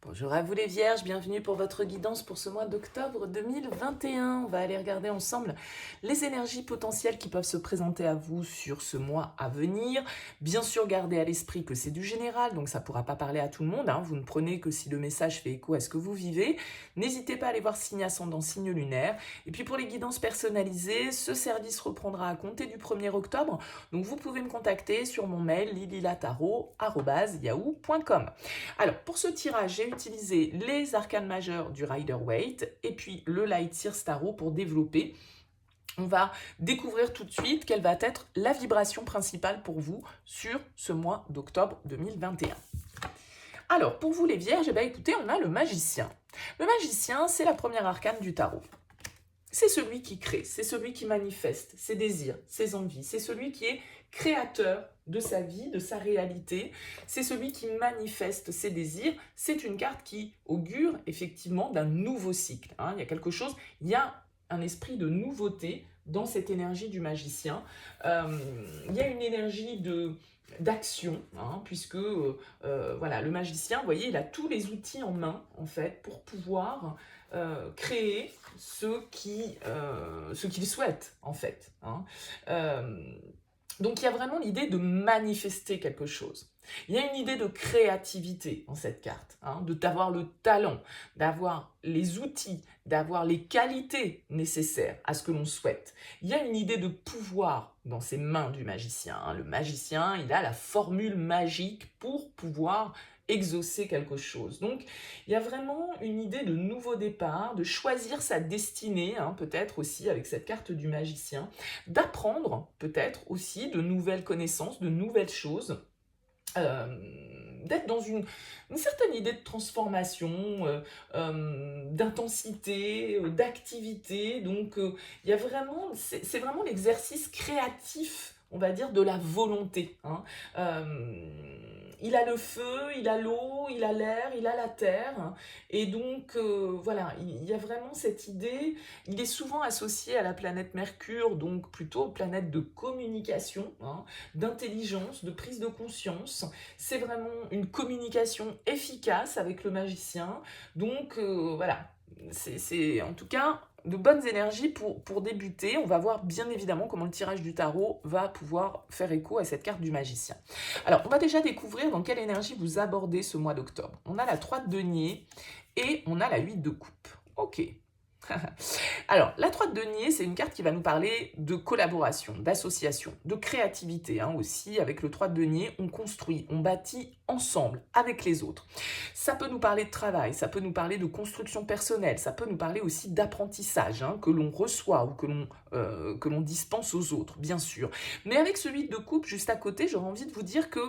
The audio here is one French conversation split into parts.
Bonjour à vous les vierges, bienvenue pour votre guidance pour ce mois d'octobre 2021. On va aller regarder ensemble les énergies potentielles qui peuvent se présenter à vous sur ce mois à venir. Bien sûr, gardez à l'esprit que c'est du général, donc ça ne pourra pas parler à tout le monde. Vous ne prenez que si le message fait écho à ce que vous vivez. N'hésitez pas à aller voir signe ascendant, signe lunaire. Et puis pour les guidances personnalisées, ce service reprendra à compter du 1er octobre. Donc vous pouvez me contacter sur mon mail lililataro@yahoo.com. Alors, pour ce tirage, j'ai utilisé les arcanes majeurs du Rider-Waite et puis le Light Seer Tarot pour développer. On va découvrir tout de suite quelle va être la vibration principale pour vous sur ce mois d'octobre 2021. Alors, pour vous les vierges, écoutez, on a le magicien. Le magicien, c'est la première arcane du tarot. C'est celui qui crée, c'est celui qui manifeste ses désirs, ses envies, c'est celui qui est créateur de sa vie, de sa réalité, c'est celui qui manifeste ses désirs. C'est une carte qui augure effectivement d'un nouveau cycle. Il y a quelque chose, il y a un esprit de nouveauté dans cette énergie du magicien. Il y a une énergie d'action, puisque voilà, le magicien, vous voyez, il a tous les outils en main, en fait, pour pouvoir créer ce qu'il souhaite, en fait. Donc il y a vraiment l'idée de manifester quelque chose. Il y a une idée de créativité dans cette carte, d'avoir le talent, d'avoir les outils, d'avoir les qualités nécessaires à ce que l'on souhaite. Il y a une idée de pouvoir dans ses mains du magicien. Le magicien, il a la formule magique pour pouvoir exaucer quelque chose. Donc, il y a vraiment une idée de nouveau départ, de choisir sa destinée, peut-être aussi avec cette carte du magicien, d'apprendre peut-être aussi de nouvelles connaissances, de nouvelles choses, d'être dans une certaine idée de transformation, d'intensité, d'activité. Donc, il y a vraiment, c'est vraiment l'exercice créatif, on va dire, de la volonté. Il a le feu, il a l'eau, il a l'air, il a la terre. Et donc, voilà, il y a vraiment cette idée. Il est souvent associé à la planète Mercure, donc plutôt aux planètes de communication, d'intelligence, de prise de conscience. C'est vraiment une communication efficace avec le magicien. Donc, voilà, c'est en tout cas de bonnes énergies pour débuter. On va voir bien évidemment comment le tirage du tarot va pouvoir faire écho à cette carte du magicien. Alors, on va déjà découvrir dans quelle énergie vous abordez ce mois d'octobre. On a la 3 de denier et on a la 8 de coupe. Ok. Alors, la 3 de denier, c'est une carte qui va nous parler de collaboration, d'association, de créativité aussi. Avec le 3 de denier, on construit, on bâtit ensemble, avec les autres. Ça peut nous parler de travail, ça peut nous parler de construction personnelle, ça peut nous parler aussi d'apprentissage, que l'on reçoit ou que l'on dispense aux autres, bien sûr. Mais avec ce 8 de coupe, juste à côté, j'aurais envie de vous dire qu'il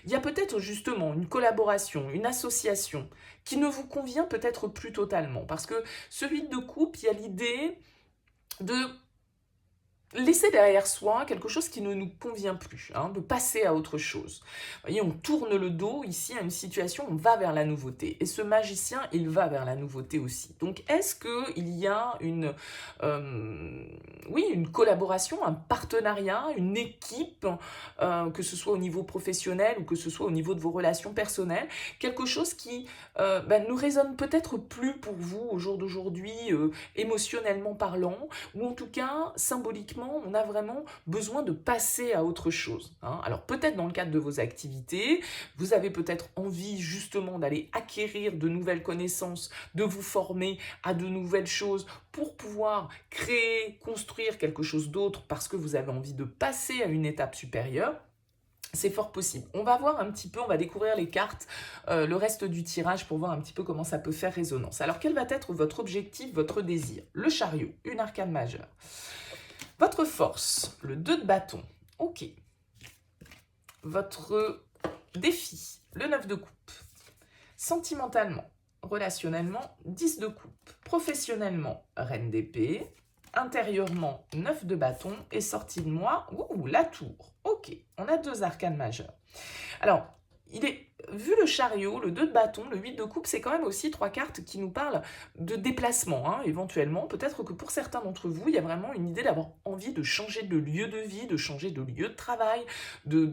y a peut-être justement une collaboration, une association qui ne vous convient peut-être plus totalement. Parce que ce 8 de coupe, il y a l'idée de laisser derrière soi quelque chose qui ne nous convient plus, de passer à autre chose. Vous voyez, on tourne le dos ici à une situation, on va vers la nouveauté. Et ce magicien, il va vers la nouveauté aussi. Donc, est-ce qu'il y a une collaboration, un partenariat, une équipe, que ce soit au niveau professionnel ou que ce soit au niveau de vos relations personnelles, quelque chose qui ne résonne peut-être plus pour vous au jour d'aujourd'hui, émotionnellement parlant, ou en tout cas, symboliquement, on a vraiment besoin de passer à autre chose. Alors peut-être dans le cadre de vos activités, vous avez peut-être envie justement d'aller acquérir de nouvelles connaissances, de vous former à de nouvelles choses pour pouvoir créer, construire quelque chose d'autre parce que vous avez envie de passer à une étape supérieure. C'est fort possible. On va voir un petit peu, on va découvrir les cartes, le reste du tirage pour voir un petit peu comment ça peut faire résonance. Alors, quel va être votre objectif, votre désir? Le chariot, une arcane majeure. Votre force, le 2 de bâton. Ok. Votre défi, le 9 de coupe. Sentimentalement, relationnellement, 10 de coupe. Professionnellement, reine d'épée. Intérieurement, 9 de bâton. Et sortie de moi, la tour. Ok, on a 2 arcanes majeures. Alors, il est vu le chariot, le 2 de bâton, le 8 de coupe, c'est quand même aussi 3 cartes qui nous parlent de déplacement, hein, éventuellement. Peut-être que pour certains d'entre vous, il y a vraiment une idée d'avoir envie de changer de lieu de vie, de changer de lieu de travail, vous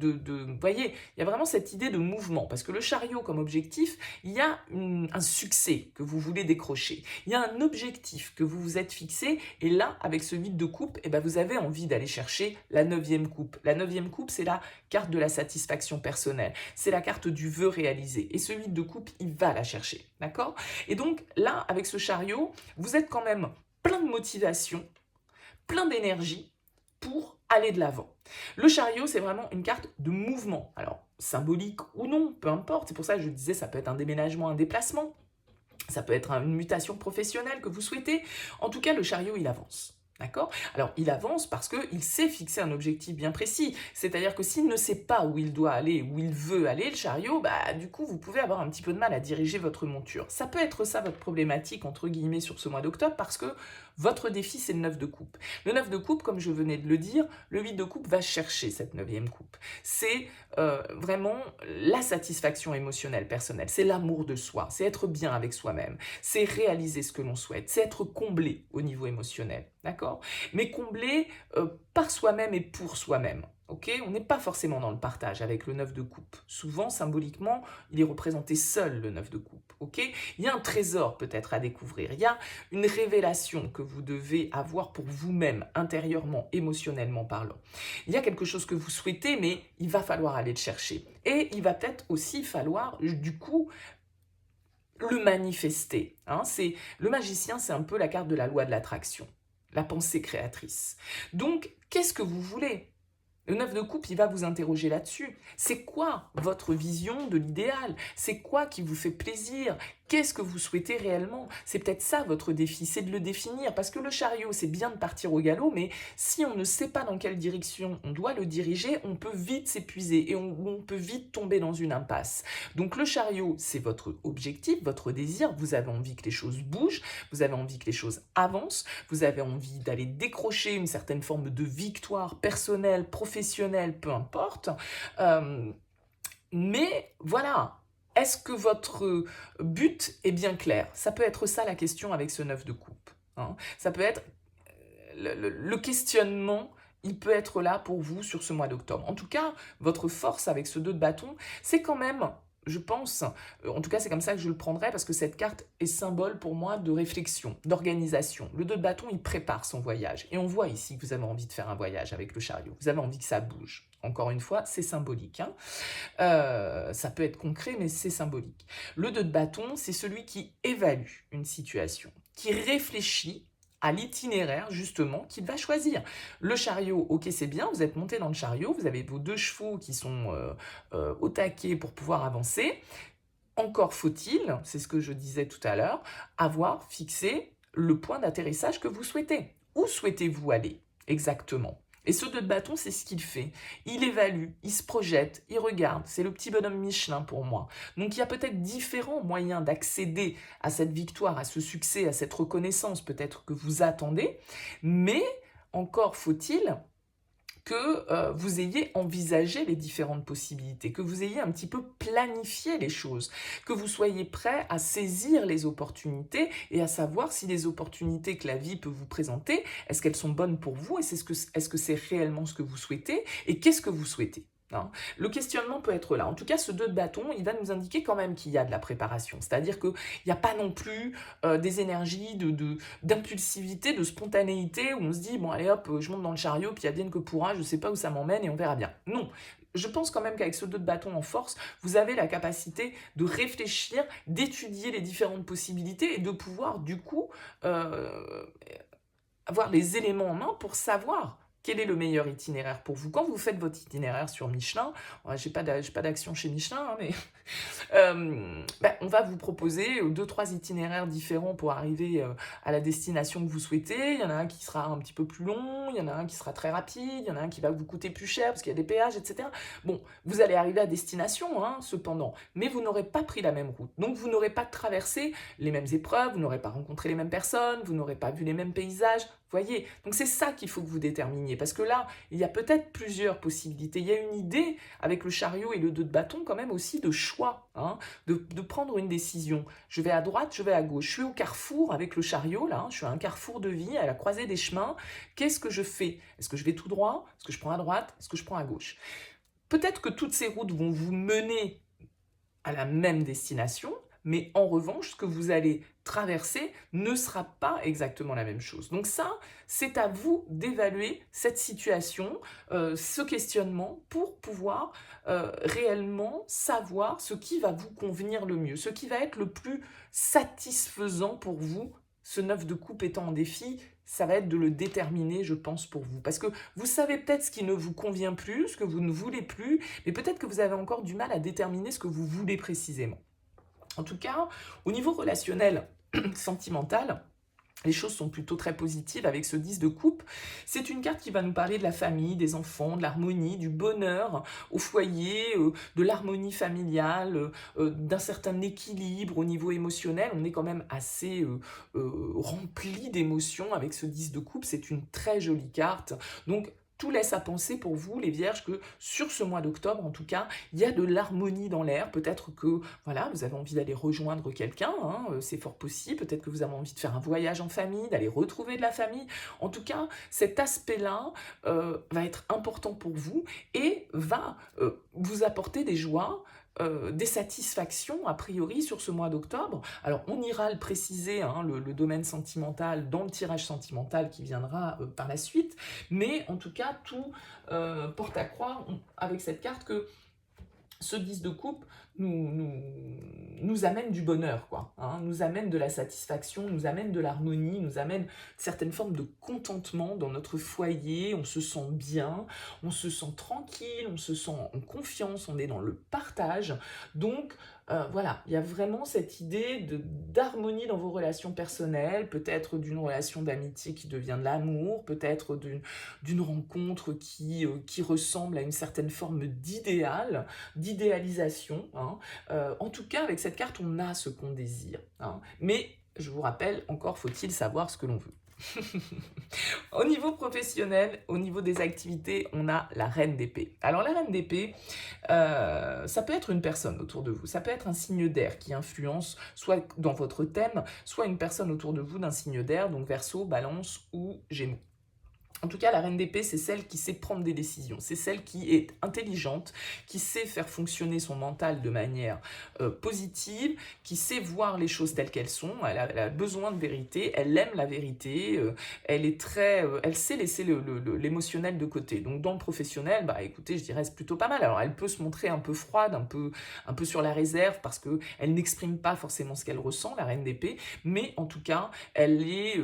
voyez, il y a vraiment cette idée de mouvement, parce que le chariot comme objectif, il y a un succès que vous voulez décrocher, il y a un objectif que vous vous êtes fixé, et là, avec ce 8 de coupe, eh ben, vous avez envie d'aller chercher la 9e coupe. La 9e coupe, c'est la carte de la satisfaction personnelle, c'est la carte du vœu réalisé, et ce 8 de coupe, il va la chercher, d'accord? Et donc là, avec ce chariot, vous êtes quand même plein de motivation, plein d'énergie pour aller de l'avant. Le chariot, c'est vraiment une carte de mouvement. Alors, symbolique ou non, peu importe. C'est pour ça que je disais, ça peut être un déménagement, un déplacement. Ça peut être une mutation professionnelle que vous souhaitez. En tout cas, le chariot, il avance. D'accord? Alors, il avance parce qu'il s'est fixé un objectif bien précis. C'est-à-dire que s'il ne sait pas où il doit aller, où il veut aller, le chariot, bah, du coup, vous pouvez avoir un petit peu de mal à diriger votre monture. Ça peut être ça, votre problématique, entre guillemets, sur ce mois d'octobre, parce que votre défi, c'est le 9 de coupe. Le 9 de coupe, comme je venais de le dire, le 8 de coupe va chercher cette 9e coupe. C'est vraiment la satisfaction émotionnelle personnelle, c'est l'amour de soi, c'est être bien avec soi-même, c'est réaliser ce que l'on souhaite, c'est être comblé au niveau émotionnel, d'accord? Mais comblé par soi-même et pour soi-même. Okay, on n'est pas forcément dans le partage avec le 9 de coupe. Souvent, symboliquement, il est représenté seul, le 9 de coupe. Okay, il y a un trésor peut-être à découvrir. Il y a une révélation que vous devez avoir pour vous-même, intérieurement, émotionnellement parlant. Il y a quelque chose que vous souhaitez, mais il va falloir aller le chercher. Et il va peut-être aussi falloir, du coup, le manifester. Hein. Le magicien, c'est un peu la carte de la loi de l'attraction, la pensée créatrice. Donc, qu'est-ce que vous voulez ? Le 9 de coupe, il va vous interroger là-dessus. C'est quoi votre vision de l'idéal? C'est quoi qui vous fait plaisir? Qu'est-ce que vous souhaitez réellement? C'est peut-être ça votre défi, c'est de le définir. Parce que le chariot, c'est bien de partir au galop, mais si on ne sait pas dans quelle direction on doit le diriger, on peut vite s'épuiser et on peut vite tomber dans une impasse. Donc le chariot, c'est votre objectif, votre désir. Vous avez envie que les choses bougent, vous avez envie que les choses avancent, vous avez envie d'aller décrocher une certaine forme de victoire personnelle, professionnelle, peu importe. Mais voilà, est-ce que votre but est bien clair? Ça peut être ça la question avec ce 9 de coupe. Hein. Ça peut être le questionnement, il peut être là pour vous sur ce mois d'octobre. En tout cas, votre force avec ce 2 de bâton, c'est quand même, je pense, en tout cas c'est comme ça que je le prendrais, parce que cette carte est symbole pour moi de réflexion, d'organisation. Le 2 de bâton, il prépare son voyage. Et on voit ici que vous avez envie de faire un voyage avec le chariot. Vous avez envie que ça bouge. Encore une fois, c'est symbolique. Hein. Ça peut être concret, mais c'est symbolique. Le 2 de bâton, c'est celui qui évalue une situation, qui réfléchit à l'itinéraire, justement, qu'il va choisir. Le chariot, ok, c'est bien, vous êtes monté dans le chariot, vous avez vos 2 chevaux qui sont au taquet pour pouvoir avancer. Encore faut-il, c'est ce que je disais tout à l'heure, avoir fixé le point d'atterrissage que vous souhaitez. Où souhaitez-vous aller exactement? Et ce 2 de bâton, c'est ce qu'il fait. Il évalue, il se projette, il regarde. C'est le petit bonhomme Michelin pour moi. Donc il y a peut-être différents moyens d'accéder à cette victoire, à ce succès, à cette reconnaissance peut-être que vous attendez. Mais encore faut-il que vous ayez envisagé les différentes possibilités, que vous ayez un petit peu planifié les choses, que vous soyez prêt à saisir les opportunités et à savoir si les opportunités que la vie peut vous présenter, est-ce qu'elles sont bonnes pour vous, et est-ce que c'est réellement ce que vous souhaitez, et qu'est-ce que vous souhaitez. Hein. Le questionnement peut être là. En tout cas, ce 2 de bâton, il va nous indiquer quand même qu'il y a de la préparation. C'est-à-dire qu'il n'y a pas non plus des énergies d'impulsivité, de spontanéité, où on se dit, bon allez hop, je monte dans le chariot, puis advienne que pourra, je ne sais pas où ça m'emmène et on verra bien. Non, je pense quand même qu'avec ce 2 de bâton en force, vous avez la capacité de réfléchir, d'étudier les différentes possibilités et de pouvoir du coup avoir les éléments en main pour savoir quel est le meilleur itinéraire pour vous. Quand vous faites votre itinéraire sur Michelin, j'ai pas d'action chez Michelin, hein, mais on va vous proposer 2-3 itinéraires différents pour arriver à la destination que vous souhaitez. Il y en a un qui sera un petit peu plus long, il y en a un qui sera très rapide, il y en a un qui va vous coûter plus cher parce qu'il y a des péages, etc. Bon, vous allez arriver à destination, hein, cependant, mais vous n'aurez pas pris la même route. Donc vous n'aurez pas traversé les mêmes épreuves, vous n'aurez pas rencontré les mêmes personnes, vous n'aurez pas vu les mêmes paysages. Voyez? Donc c'est ça qu'il faut que vous déterminiez, parce que là, il y a peut-être plusieurs possibilités. Il y a une idée avec le chariot et le 2 de bâton quand même aussi de choix, hein, de prendre une décision. Je vais à droite, je vais à gauche. Je suis au carrefour avec le chariot, là, hein, je suis à un carrefour de vie, à la croisée des chemins. Qu'est-ce que je fais? Est-ce que je vais tout droit? Est-ce que je prends à droite? Est-ce que je prends à gauche? Peut-être que toutes ces routes vont vous mener à la même destination, mais en revanche, ce que vous allez traverser ne sera pas exactement la même chose. Donc ça, c'est à vous d'évaluer cette situation, ce questionnement, pour pouvoir réellement savoir ce qui va vous convenir le mieux, ce qui va être le plus satisfaisant pour vous. Ce 9 de coupe étant en défi, ça va être de le déterminer, je pense, pour vous. Parce que vous savez peut-être ce qui ne vous convient plus, ce que vous ne voulez plus, mais peut-être que vous avez encore du mal à déterminer ce que vous voulez précisément. En tout cas, au niveau relationnel, sentimental, les choses sont plutôt très positives avec ce 10 de coupe. C'est une carte qui va nous parler de la famille, des enfants, de l'harmonie, du bonheur au foyer, de l'harmonie familiale, d'un certain équilibre au niveau émotionnel. On est quand même assez rempli d'émotions avec ce 10 de coupe. C'est une très jolie carte. Donc, tout laisse à penser pour vous, les Vierges, que sur ce mois d'octobre, en tout cas, il y a de l'harmonie dans l'air. Peut-être que voilà, vous avez envie d'aller rejoindre quelqu'un, hein, c'est fort possible. Peut-être que vous avez envie de faire un voyage en famille, d'aller retrouver de la famille. En tout cas, cet aspect-là va être important pour vous et va vous apporter des joies, des satisfactions a priori sur ce mois d'octobre. Alors on ira le préciser, hein, le domaine sentimental dans le tirage sentimental qui viendra par la suite, mais en tout cas tout porte à croire avec cette carte que ce 10 de coupe nous amène du bonheur, quoi, hein, nous amène de la satisfaction, nous amène de l'harmonie, nous amène une certaine forme de contentement dans notre foyer, on se sent bien, on se sent tranquille, on se sent en confiance, on est dans le partage. Donc voilà, il y a vraiment cette idée d'harmonie dans vos relations personnelles, peut-être d'une relation d'amitié qui devient de l'amour, peut-être d'une rencontre qui ressemble à une certaine forme d'idéal, d'idéalisation, hein. En tout cas, avec cette carte, on a ce qu'on désire, hein. Mais, je vous rappelle, encore faut-il savoir ce que l'on veut. Au niveau professionnel, au niveau des activités, on a la reine d'épée. Alors la reine d'épée, ça peut être une personne autour de vous, ça peut être un signe d'air qui influence soit dans votre thème, soit une personne autour de vous d'un signe d'air, donc Verseau, Balance ou Gémeaux. En tout cas, la reine d'épée, c'est celle qui sait prendre des décisions, c'est celle qui est intelligente, qui sait faire fonctionner son mental de manière positive, qui sait voir les choses telles qu'elles sont, elle a besoin de vérité, elle aime la vérité, elle sait laisser l'émotionnel de côté. Donc dans le professionnel, bah écoutez, je dirais c'est plutôt pas mal. Alors elle peut se montrer un peu froide, un peu sur la réserve, parce qu'elle n'exprime pas forcément ce qu'elle ressent, la reine d'épée, mais en tout cas, elle est,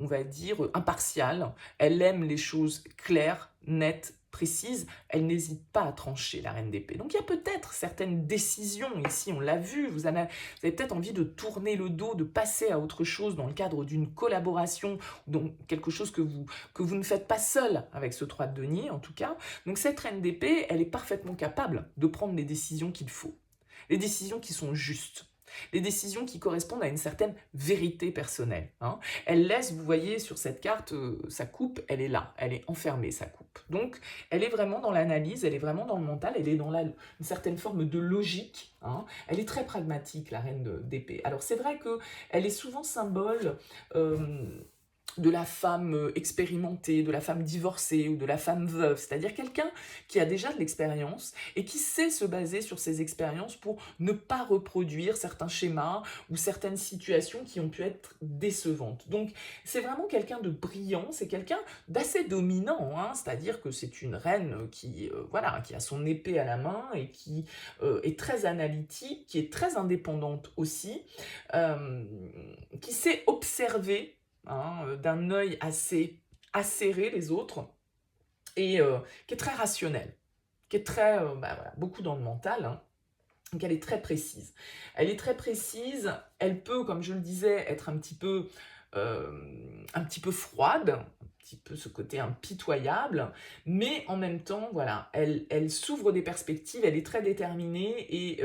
on va dire, impartiale, elle aime les choses claires, nettes, précises, elle n'hésite pas à trancher, la reine d'épée. Donc il y a peut-être certaines décisions, ici on l'a vu, vous avez peut-être envie de tourner le dos, de passer à autre chose dans le cadre d'une collaboration, donc quelque chose que vous ne faites pas seul avec ce 3 de denier en tout cas. Donc cette reine d'épée, elle est parfaitement capable de prendre les décisions qu'il faut, les décisions qui sont justes, les décisions qui correspondent à une certaine vérité personnelle, hein. Elle laisse, vous voyez sur cette carte, sa coupe, elle est là, elle est enfermée, sa coupe. Donc, elle est vraiment dans l'analyse, elle est vraiment dans le mental, elle est dans une certaine forme de logique, hein. Elle est très pragmatique, la reine d'épée. Alors, c'est vrai qu'elle est souvent symbole de la femme expérimentée, de la femme divorcée ou de la femme veuve, c'est-à-dire quelqu'un qui a déjà de l'expérience et qui sait se baser sur ses expériences pour ne pas reproduire certains schémas ou certaines situations qui ont pu être décevantes. Donc c'est vraiment quelqu'un de brillant, c'est quelqu'un d'assez dominant, hein, c'est-à-dire que c'est une reine qui a son épée à la main et qui est très analytique, qui est très indépendante aussi, qui sait observer, hein, d'un œil assez acéré les autres, et qui est très rationnelle, qui est très, voilà, beaucoup dans le mental, hein. Donc elle est très précise. Elle est très précise, elle peut, comme je le disais, être un petit peu froide, un petit peu ce côté impitoyable, mais en même temps, voilà, elle s'ouvre des perspectives, elle est très déterminée et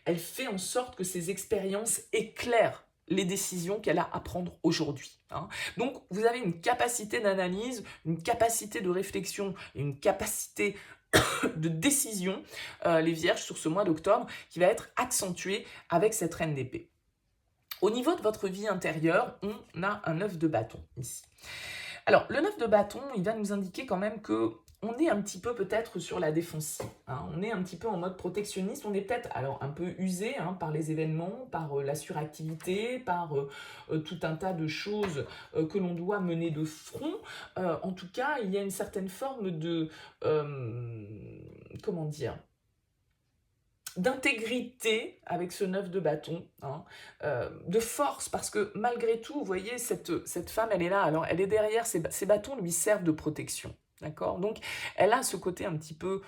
elle fait en sorte que ses expériences éclairent les décisions qu'elle a à prendre aujourd'hui, hein. Donc, vous avez une capacité d'analyse, une capacité de réflexion et une capacité de décision, les vierges, sur ce mois d'octobre, qui va être accentuée avec cette reine d'épée. Au niveau de votre vie intérieure, on a un 9 de bâton ici. Alors, le 9 de bâton, il va nous indiquer quand même que on est un petit peu peut-être sur la défensive, hein. On est un petit peu en mode protectionniste, on est peut-être alors un peu usé, hein, par les événements, par la suractivité, par tout un tas de choses que l'on doit mener de front. En tout cas, il y a une certaine forme de... comment dire, d'intégrité avec ce 9 de bâton, hein, de force, parce que malgré tout, vous voyez, cette femme, elle est là, alors elle est derrière, ces bâtons lui servent de protection, d'accord? Donc, elle a ce côté un petit peu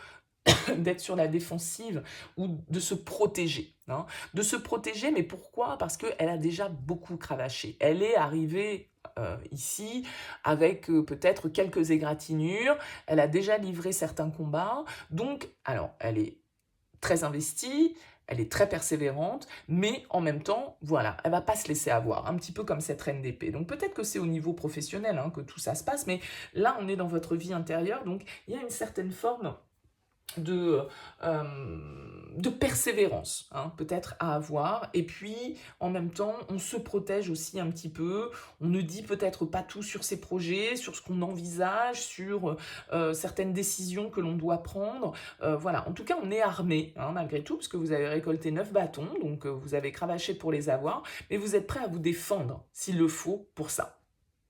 d'être sur la défensive ou de se protéger, hein. De se protéger, mais pourquoi? Parce qu'elle a déjà beaucoup cravaché. Elle est arrivée ici avec peut-être quelques égratignures, elle a déjà livré certains combats, donc, alors, elle est très investie, elle est très persévérante, mais en même temps, voilà, elle va pas se laisser avoir, un petit peu comme cette reine d'épée. Donc peut-être que c'est au niveau professionnel, hein, que tout ça se passe, mais là, on est dans votre vie intérieure, donc il y a une certaine forme de, euh, de persévérance, hein, peut-être à avoir. Et puis, en même temps, on se protège aussi un petit peu. On ne dit peut-être pas tout sur ses projets, sur ce qu'on envisage, sur certaines décisions que l'on doit prendre. Voilà, en tout cas, on est armé, hein, malgré tout, parce que vous avez récolté 9 bâtons, donc vous avez cravaché pour les avoir, mais vous êtes prêt à vous défendre, s'il le faut, pour ça,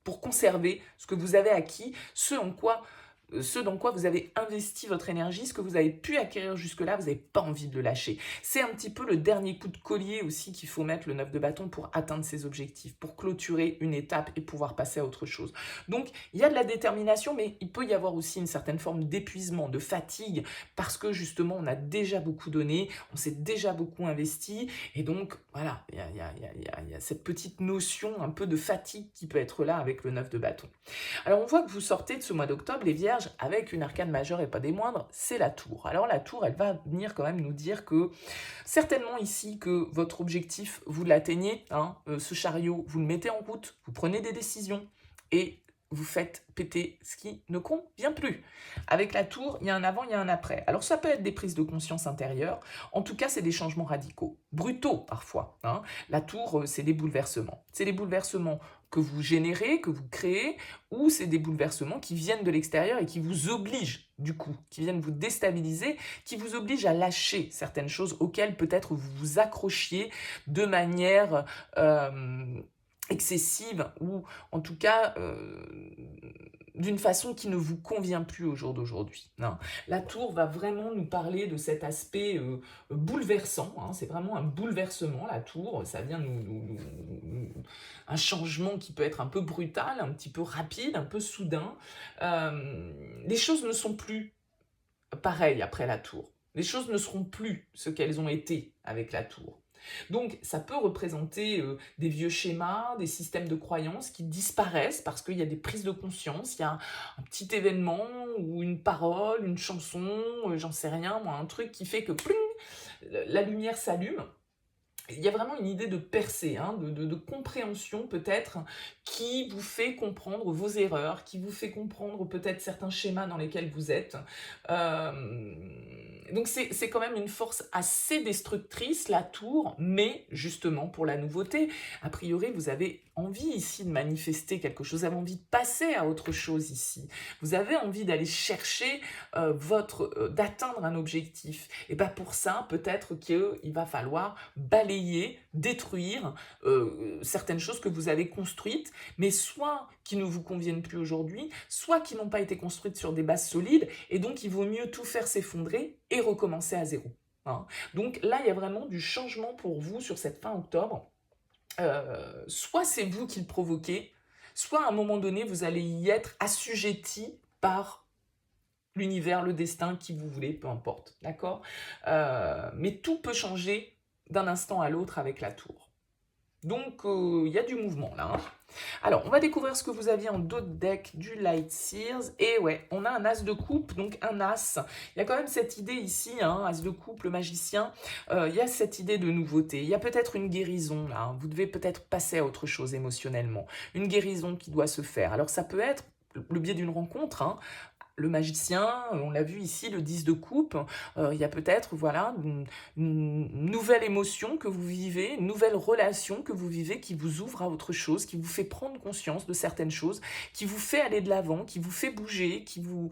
pour conserver ce que vous avez acquis, ce dans quoi vous avez investi votre énergie, ce que vous avez pu acquérir jusque-là, vous n'avez pas envie de le lâcher. C'est un petit peu le dernier coup de collier aussi qu'il faut mettre, le 9 de bâton, pour atteindre ses objectifs, pour clôturer une étape et pouvoir passer à autre chose. Donc, il y a de la détermination, mais il peut y avoir aussi une certaine forme d'épuisement, de fatigue, parce que justement, on a déjà beaucoup donné, on s'est déjà beaucoup investi, et donc, voilà, il y a cette petite notion un peu de fatigue qui peut être là avec le 9 de bâton. Alors, on voit que vous sortez de ce mois d'octobre, les vierges, avec une arcane majeure et pas des moindres, c'est la tour. Alors, la tour, elle va venir quand même nous dire que, certainement ici, que votre objectif, vous l'atteignez, hein, ce chariot, vous le mettez en route, vous prenez des décisions, et vous faites péter ce qui ne convient plus. Avec la tour, il y a un avant, il y a un après. Alors, ça peut être des prises de conscience intérieures, en tout cas, c'est des changements radicaux, brutaux parfois, hein. La tour, c'est des bouleversements. C'est des bouleversements que vous générez, que vous créez, ou c'est des bouleversements qui viennent de l'extérieur et qui vous obligent, du coup, qui viennent vous déstabiliser, qui vous obligent à lâcher certaines choses auxquelles peut-être vous vous accrochiez de manière excessive, ou en tout cas d'une façon qui ne vous convient plus au jour d'aujourd'hui, hein. La tour va vraiment nous parler de cet aspect bouleversant, hein. C'est vraiment un bouleversement, la tour, ça vient un changement qui peut être un peu brutal, un petit peu rapide, un peu soudain. Les choses ne sont plus pareilles après la tour. Les choses ne seront plus ce qu'elles ont été avec la tour. Donc, ça peut représenter des vieux schémas, des systèmes de croyances qui disparaissent parce qu'il y a des prises de conscience, il y a un petit événement ou une parole, une chanson, j'en sais rien, moi, un truc qui fait que pling, la lumière s'allume. Il y a vraiment une idée de percée, hein, de compréhension peut-être, qui vous fait comprendre vos erreurs, qui vous fait comprendre peut-être certains schémas dans lesquels vous êtes. Donc c'est quand même une force assez destructrice, la tour, mais justement pour la nouveauté, a priori vous avez envie ici de manifester quelque chose, vous avez envie de passer à autre chose ici, vous avez envie d'aller chercher d'atteindre un objectif. Et bien pour ça, peut-être qu'il va falloir balayer, détruire certaines choses que vous avez construites, mais soit qui ne vous conviennent plus aujourd'hui, soit qui n'ont pas été construites sur des bases solides, et donc il vaut mieux tout faire s'effondrer et recommencer à zéro, hein. Donc là, il y a vraiment du changement pour vous sur cette fin octobre. Soit c'est vous qui le provoquez, soit à un moment donné, vous allez y être assujetti par l'univers, le destin, qui vous voulez, peu importe, d'accord. Mais tout peut changer d'un instant à l'autre avec la tour. Donc, il y a du mouvement là, hein. Alors, on va découvrir ce que vous aviez en dos de deck du Light Sears. Et ouais, on a un as de coupe, donc un as. Il y a quand même cette idée ici, hein, as de coupe, le magicien. Il y a cette idée de nouveauté. Il y a peut-être une guérison là, hein. Vous devez peut-être passer à autre chose émotionnellement. Une guérison qui doit se faire. Alors, ça peut être le biais d'une rencontre, hein. Le magicien, on l'a vu ici, le 10 de coupe, il y a peut-être voilà, une nouvelle émotion que vous vivez, une nouvelle relation que vous vivez qui vous ouvre à autre chose, qui vous fait prendre conscience de certaines choses, qui vous fait aller de l'avant, qui vous fait bouger, qui vous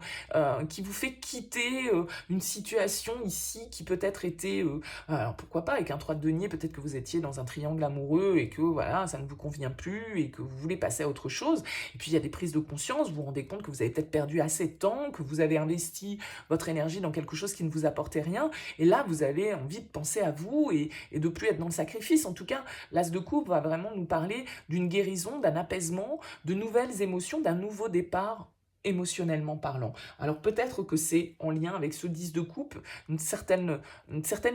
fait quitter une situation ici qui peut-être était, alors pourquoi pas, avec un 3 de denier, peut-être que vous étiez dans un triangle amoureux et que voilà, ça ne vous convient plus et que vous voulez passer à autre chose. Et puis il y a des prises de conscience, vous vous rendez compte que vous avez peut-être perdu assez de temps, que vous avez investi votre énergie dans quelque chose qui ne vous apportait rien, et là vous avez envie de penser à vous et de plus être dans le sacrifice. En tout cas, l'as de coupe va vraiment nous parler d'une guérison, d'un apaisement, de nouvelles émotions, d'un nouveau départ émotionnellement parlant. Alors peut-être que c'est en lien avec ce 10 de coupe, une certaine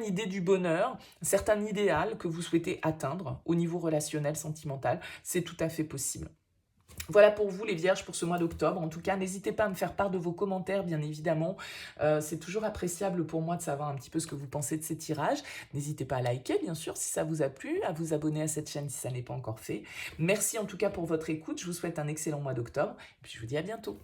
idée du bonheur, un certain idéal que vous souhaitez atteindre au niveau relationnel, sentimental, c'est tout à fait possible. Voilà pour vous les vierges pour ce mois d'octobre. En tout cas, n'hésitez pas à me faire part de vos commentaires, bien évidemment. C'est toujours appréciable pour moi de savoir un petit peu ce que vous pensez de ces tirages. N'hésitez pas à liker, bien sûr, si ça vous a plu, à vous abonner à cette chaîne si ça n'est pas encore fait. Merci en tout cas pour votre écoute. Je vous souhaite un excellent mois d'octobre. Et puis je vous dis à bientôt.